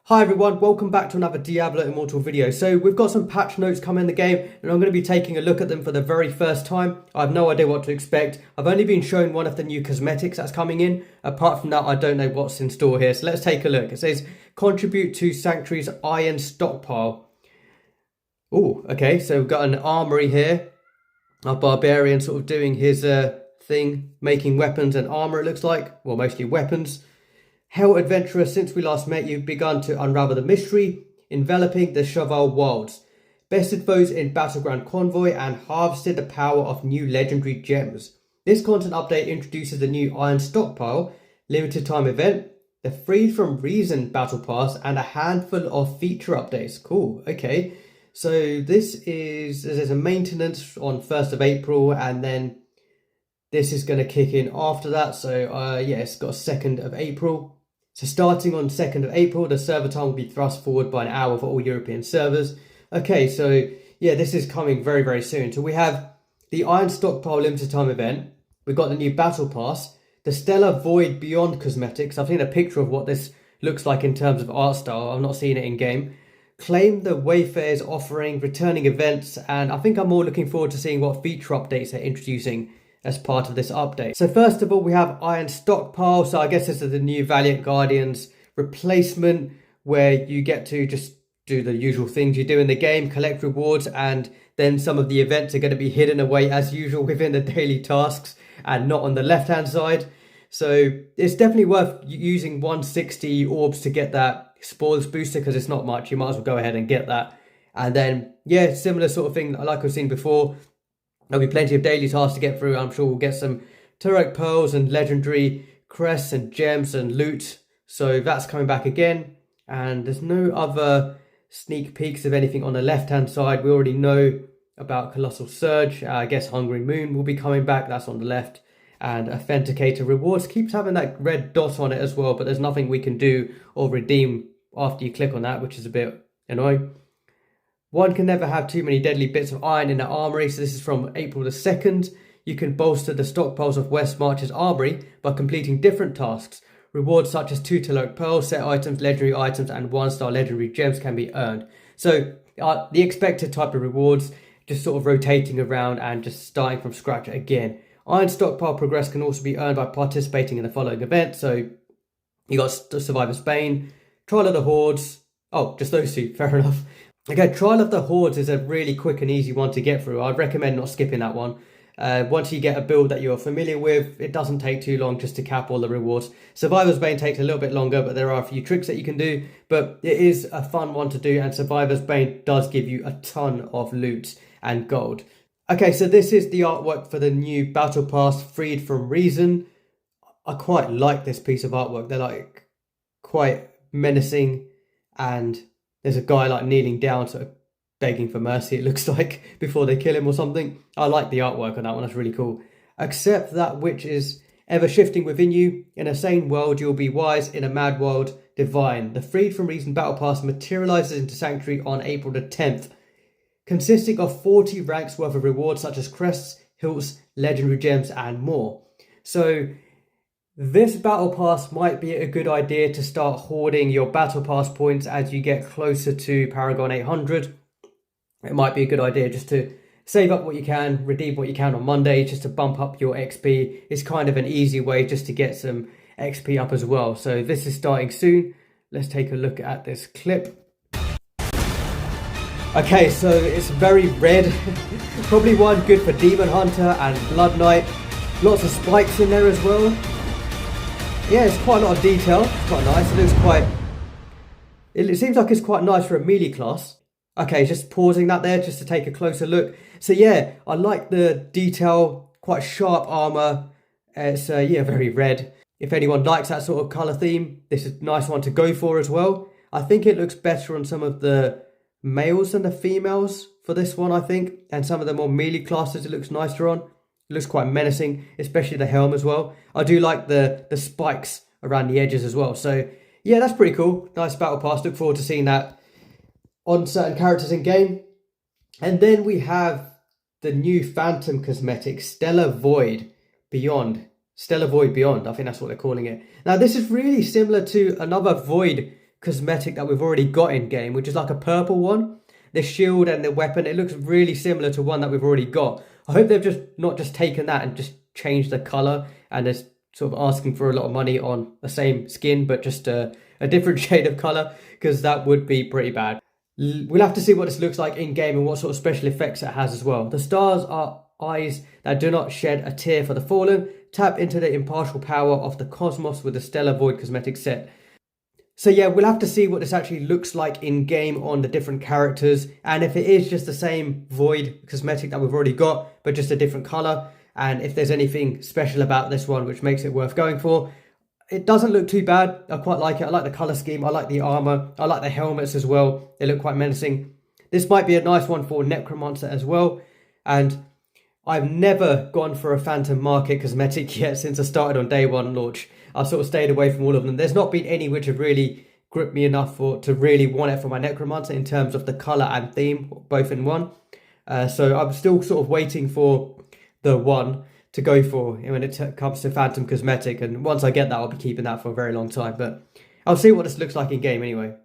Hi everyone, welcome back to another Diablo Immortal video. So we've got some patch notes coming in the game and I'm going to be taking a look at them for the very first time. I have no idea what to expect. I've only been shown one of the new cosmetics that's coming in. Apart from that, I don't know what's in store here. So let's take a look. It says, contribute to Sanctuary's iron stockpile. Oh, okay, so we've got an armory here. Our barbarian sort of doing his thing, making weapons and armor it looks like. Well, mostly weapons. Hell Adventurer, since we last met, you've begun to unravel the mystery enveloping the Cheval Wilds, bested foes in Battleground Convoy, and harvested the power of new legendary gems. This content update introduces the new Iron Stockpile, limited time event, the Freed from Reason Battle Pass, and a handful of feature updates. Cool, okay. So there's a maintenance on 1st of April, and then this is going to kick in after that. So yeah, it's got 2nd of April. So starting on 2nd of April, the server time will be thrust forward by an hour for all European servers. Okay, so yeah, this is coming very, very soon. So we have the Iron Stockpile limited time event. We've got the new Battle Pass, the Stellar Void Beyond cosmetics. I've seen a picture of what this looks like in terms of art style. I've not seen it in game. Claim the Wayfarer's offering, returning events, and I think I'm more looking forward to seeing what feature updates they're introducing as part of this update. So first of all, we have Iron Stockpile. So I guess this is the new Valiant Guardians replacement, where you get to just do the usual things you do in the game, collect rewards, and then some of the events are going to be hidden away as usual within the daily tasks and not on the left hand side. So it's definitely worth using 160 orbs to get that spoils booster, because it's not much. You might as well go ahead and get that. And then yeah, similar sort of thing like I've seen before. There'll be plenty of daily tasks to get through. I'm sure we'll get some Turok Pearls and legendary crests and gems and loot. So that's coming back again. And there's no other sneak peeks of anything on the left-hand side. We already know about Colossal Surge. I guess Hungry Moon will be coming back. That's on the left. And Authenticator Rewards keeps having that red dot on it as well. But there's nothing we can do or redeem after you click on that, which is a bit annoying. One can never have too many deadly bits of iron in the armory. So this is from April the 2nd. You can bolster the stockpiles of West March's armory by completing different tasks. Rewards such as 2 Turok Pearls, set items, legendary items, and 1-star legendary gems can be earned. So the expected type of rewards, just sort of rotating around and just starting from scratch again. Iron Stockpile progress can also be earned by participating in the following events. So you got Survivor's Bane, Trial of the Hordes. Oh, just those two, fair enough. Okay, Trial of the Hordes is a really quick and easy one to get through. I'd recommend not skipping that one. Once you get a build that you're familiar with, it doesn't take too long just to cap all the rewards. Survivor's Bane takes a little bit longer, but there are a few tricks that you can do. But it is a fun one to do, and Survivor's Bane does give you a ton of loot and gold. Okay, so this is the artwork for the new Battle Pass, Freed from Reason. I quite like this piece of artwork. They're like quite menacing, and there's a guy like kneeling down, sort of begging for mercy, it looks like, before they kill him or something. I like the artwork on that one, that's really cool. Accept that which is ever shifting within you. In a sane world, you'll be wise. In a mad world, divine. The Freed from Reason Battle Pass materializes into Sanctuary on April the 10th, consisting of 40 ranks worth of rewards such as crests, hilts, legendary gems, and more. So this Battle Pass might be a good idea to start hoarding your Battle Pass points as you get closer to Paragon 800. It might be a good idea just to save up what you can, redeem what you can on Monday, just to bump up your XP. It's kind of an easy way just to get some XP up as well. So this is starting soon. Let's take a look at this clip. Okay, so it's very red. Probably one good for Demon Hunter and Blood Knight. Lots of spikes in there as well. Yeah, it's quite a lot of detail. It's quite nice. It looks quite... It seems like it's quite nice for a melee class. Okay, just pausing that there just to take a closer look. So yeah, I like the detail. Quite sharp armor. It's yeah, very red. If anyone likes that sort of color theme, this is a nice one to go for as well. I think it looks better on some of the males than the females for this one, I think. And some of the more melee classes it looks nicer on. It looks quite menacing, especially the helm as well. I do like the spikes around the edges as well. So yeah, that's pretty cool. Nice Battle Pass. Look forward to seeing that on certain characters in game. And then we have the new Phantom cosmetic, Stellar Void Beyond. Stellar Void Beyond, I think that's what they're calling it. Now this is really similar to another Void cosmetic that we've already got in game, which is like a purple one. The shield and the weapon, it looks really similar to one that we've already got. I hope they've not just taken that and just changed the color and they're sort of asking for a lot of money on the same skin, but just a different shade of color, because that would be pretty bad. We'll have to see what this looks like in game and what sort of special effects it has as well. The stars are eyes that do not shed a tear for the fallen. Tap into the impartial power of the cosmos with the Stellar Void cosmetic set. So yeah, we'll have to see what this actually looks like in game on the different characters, and if it is just the same Void cosmetic that we've already got but just a different color, and if there's anything special about this one which makes it worth going for. It doesn't look too bad. I quite like it. I like the color scheme. I like the armor. I like the helmets as well. They look quite menacing. This might be a nice one for Necromancer as well. And I've never gone for a Phantom Market cosmetic yet since I started on day one launch. I've sort of stayed away from all of them. There's not been any which have really gripped me enough to really want it for my Necromancer in terms of the color and theme, both in one. So I'm still sort of waiting for the one to go for when it comes to Phantom Cosmetic, and once I get that I'll be keeping that for a very long time, but I'll see what this looks like in game anyway.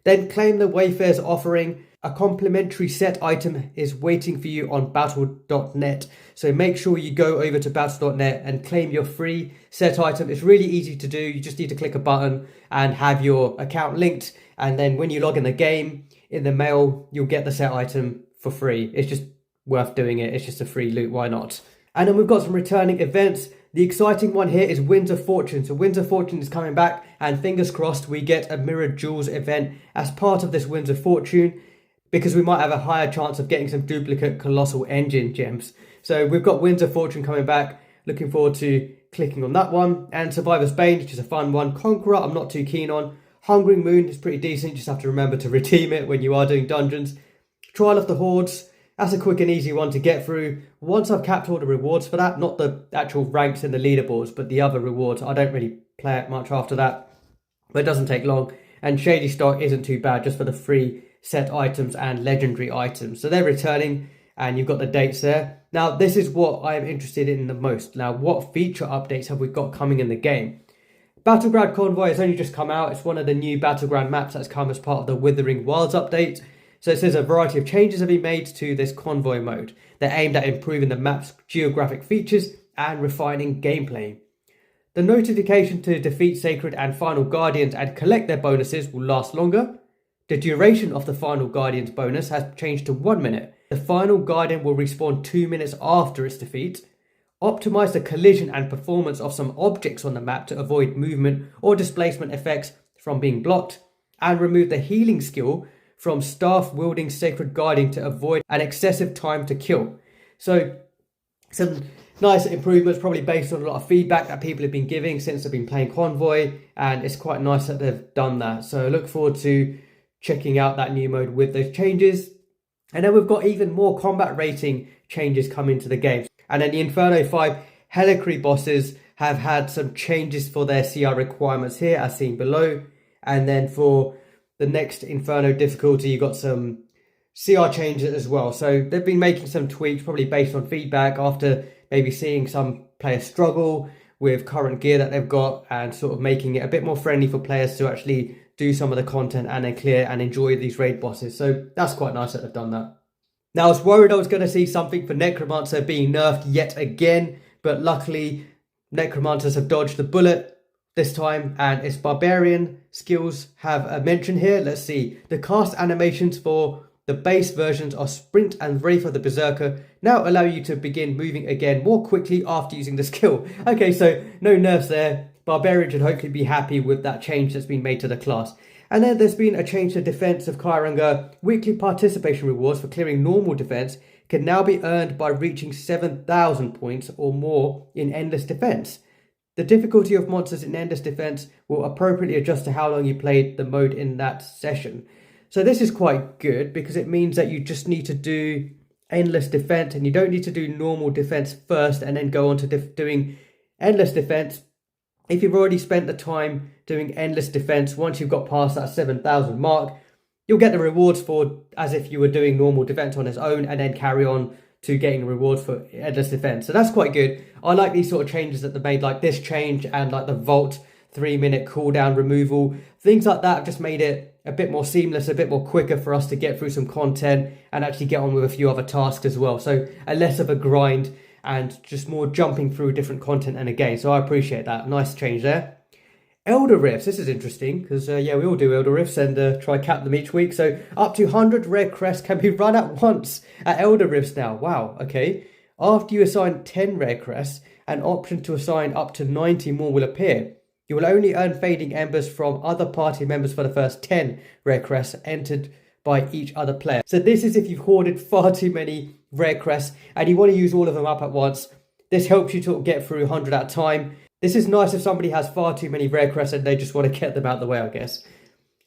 Then claim the Wayfarer's offering. A complimentary set item is waiting for you on battle.net, so make sure you go over to battle.net and claim your free set item. It's really easy to do. You just need to click a button and have your account linked, and then when you log in the game, in the mail you'll get the set item for free. It's just worth doing it. It's just a free loot, why not? And then we've got some returning events. The exciting one here is Winds of Fortune. So Winds of Fortune is coming back, and fingers crossed we get a Mirrored Jewels event as part of this Winds of Fortune, because we might have a higher chance of getting some duplicate Colossal Engine gems. So we've got Winds of Fortune coming back. Looking forward to clicking on that one. And Survivor's Bane, which is a fun one. Conqueror, I'm not too keen on. Hungering Moon is pretty decent. You just have to remember to redeem it when you are doing dungeons. Trial of the Hordes. That's a quick and easy one to get through. Once I've capped all the rewards for that, not the actual ranks in the leaderboards, but the other rewards, I don't really play it much after that. But it doesn't take long. And Shady Stock isn't too bad, just for the free set items and legendary items. So they're returning, and you've got the dates there. Now, this is what I'm interested in the most. Now, what feature updates have we got coming in the game? Battleground Convoy has only just come out. It's one of the new Battleground maps that's come as part of the Withering Wilds update. So it says a variety of changes have been made to this convoy mode. They're aimed at improving the map's geographic features and refining gameplay. The notification to defeat Sacred and Final Guardians and collect their bonuses will last longer. The duration of the Final Guardians bonus has changed to 1 minute. The Final Guardian will respawn 2 minutes after its defeat. Optimize the collision and performance of some objects on the map to avoid movement or displacement effects from being blocked. And remove the healing skill from staff wielding Sacred Guardian to avoid an excessive time to kill. So some nice improvements, probably based on a lot of feedback that people have been giving since they've been playing Convoy, and it's quite nice that they've done that. So I look forward to checking out that new mode with those changes. And then we've got even more combat rating changes coming to the game. And then the Inferno 5 Helicary bosses have had some changes for their CR requirements here, as seen below. And then for the next Inferno difficulty, you got some CR changes as well. So they've been making some tweaks, probably based on feedback after maybe seeing some players struggle with current gear that they've got, and sort of making it a bit more friendly for players to actually do some of the content and then clear and enjoy these raid bosses. So that's quite nice that they've done that. Now, I was worried I was going to see something for Necromancer being nerfed yet again, but luckily Necromancers have dodged the bullet this time, and its Barbarian skills have a mention here. Let's see. The cast animations for the base versions of Sprint and Wraith of the Berserker now allow you to begin moving again more quickly after using the skill. Okay, so no nerfs there. Barbarian should hopefully be happy with that change that's been made to the class. And then there's been a change to Defense of Kairanga. Weekly participation rewards for clearing normal defense can now be earned by reaching 7,000 points or more in Endless Defense. The difficulty of monsters in Endless Defense will appropriately adjust to how long you played the mode in that session. So this is quite good, because it means that you just need to do Endless Defense, and you don't need to do normal defense first and then go on to doing Endless Defense. If you've already spent the time doing Endless Defense, once you've got past that 7,000 mark, you'll get the rewards for as if you were doing normal defense on its own, and then carry on to getting rewards for Endless Defense. So that's quite good. I like these sort of changes that they made, like this change and like the Vault 3-minute cooldown removal. Things like that have just made it a bit more seamless, a bit more quicker for us to get through some content and actually get on with a few other tasks as well. So a less of a grind and just more jumping through different content and again. So I appreciate that. Nice change there. Elder Rifts, this is interesting because yeah, we all do Elder Rifts and try cap them each week. So up to 100 rare crests can be run at once at Elder Rifts now. Wow, okay. After you assign 10 rare crests, an option to assign up to 90 more will appear. You will only earn fading embers from other party members for the first 10 rare crests entered by each other player. So this is if you've hoarded far too many rare crests and you want to use all of them up at once. This helps you to get through 100 at a time. This is nice if somebody has far too many rare crests and they just want to get them out of the way, I guess.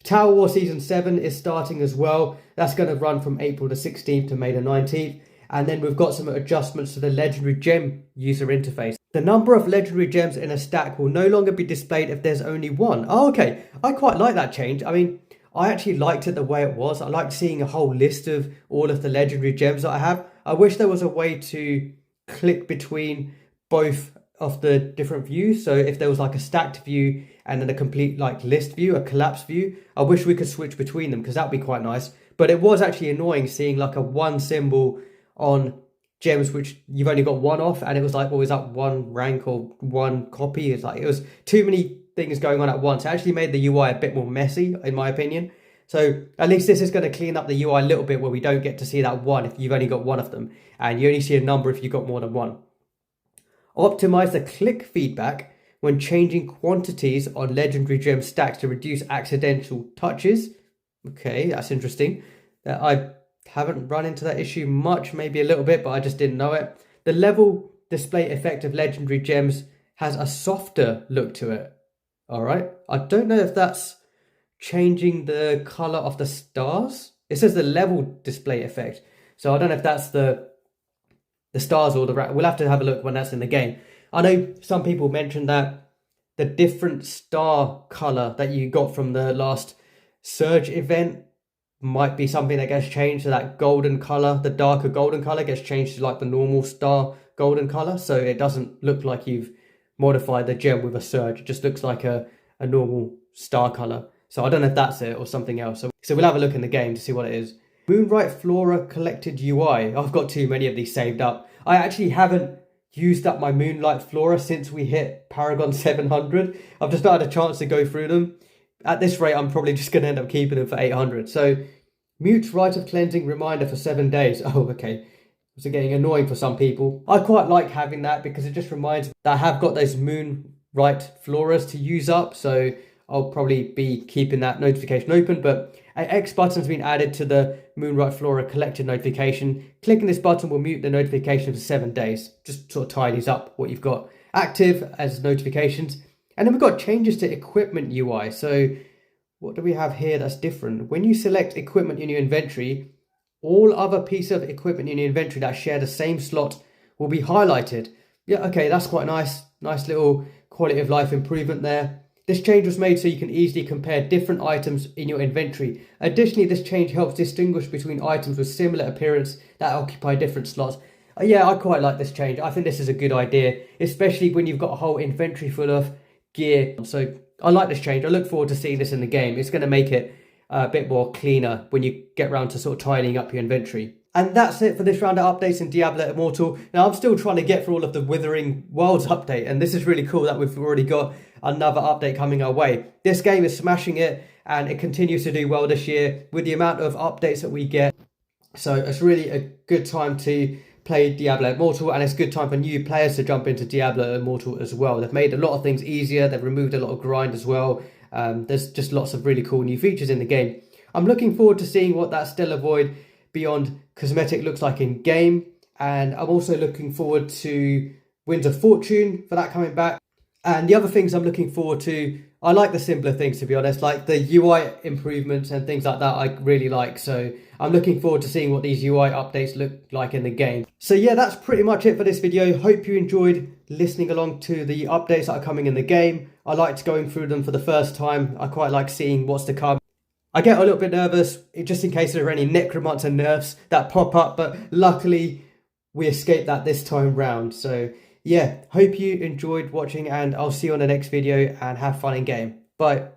Tower War Season 7 is starting as well. That's going to run from April the 16th to May the 19th. And then we've got some adjustments to the Legendary Gem user interface. The number of Legendary Gems in a stack will no longer be displayed if there's only one. Oh, okay. I quite like that change. I mean, I actually liked it the way it was. I liked seeing a whole list of all of the Legendary Gems that I have. I wish there was a way to click between both of the different views. So if there was like a stacked view and then a complete like list view, a collapsed view, I wish we could switch between them because that'd be quite nice. But it was actually annoying seeing like a one symbol on gems which you've only got one off and it was like always up one rank or one copy. It's like it was too many things going on at once. It actually made the UI a bit more messy in my opinion. So at least this is going to clean up the UI a little bit where we don't get to see that one if you've only got one of them and you only see a number if you've got more than one. Optimize the click feedback when changing quantities on Legendary Gem stacks to reduce accidental touches. Okay, that's interesting. I haven't run into that issue much, maybe a little bit, but I just didn't know it. The level display effect of Legendary Gems has a softer look to it. All right. I don't know if that's changing the color of the stars. It says the level display effect. So I don't know if that's the stars or the we'll have to have a look when that's in the game. I know some people mentioned that the different star color that you got from the last Surge event might be something that gets changed. So that golden color, the darker golden color gets changed to like the normal star golden color. So it doesn't look like you've modified the gem with a surge. It just looks like a normal star color. So I don't know if that's it or something else. So we'll have a look in the game to see what it is. Moonlight Flora collected UI. I've got too many of these saved up. I actually haven't used up my Moonlight Flora since we hit Paragon 700. I've just not had a chance to go through them. At this rate, I'm probably just going to end up keeping them for 800. So, mute Rite of Cleansing reminder for 7 days. Oh, okay. It's getting annoying for some people. I quite like having that because it just reminds me that I have got those Moonlight Floras to use up. So, I'll probably be keeping that notification open. But an X button's been added to the Moonlight Flora collected notification. Clicking this button will mute the notification for 7 days. Just sort of tidies up what you've got active as notifications. And then we've got changes to equipment UI. So what do we have here that's different? When you select equipment in your inventory, all other pieces of equipment in your inventory that share the same slot will be highlighted. Yeah, okay, that's quite nice. Nice little quality of life improvement there. This change was made so you can easily compare different items in your inventory. Additionally, this change helps distinguish between items with similar appearance that occupy different slots. Yeah, I quite like this change. I think this is a good idea, especially when you've got a whole inventory full of gear. So I like this change. I look forward to seeing this in the game. It's going to make it a bit more cleaner when you get around to sort of tidying up your inventory. And that's it for this round of updates in Diablo Immortal. Now, I'm still trying to get through all of the Withering Worlds update, and this is really cool that we've already got another update coming our way. This game is smashing it, and it continues to do well this year with the amount of updates that we get. So it's really a good time to play Diablo Immortal, and it's a good time for new players to jump into Diablo Immortal as well. They've made a lot of things easier. They've removed a lot of grind as well. There's just lots of really cool new features in the game. I'm looking forward to seeing what that Stellar Void Beyond Cosmetic looks like in game, and I'm also looking forward to Winds of Fortune for that coming back. And the other things I'm looking forward to, I like the simpler things, to be honest, like the UI improvements and things like that I really like. So I'm looking forward to seeing what these UI updates look like in the game. So yeah, that's pretty much it for this video. Hope you enjoyed listening along to the updates that are coming in the game. I liked going through them for the first time. I quite like seeing what's to come. I get a little bit nervous just in case there are any Necromancer nerfs that pop up, but luckily we escaped that this time round. So yeah, hope you enjoyed watching, and I'll see you on the next video, and have fun in game. Bye.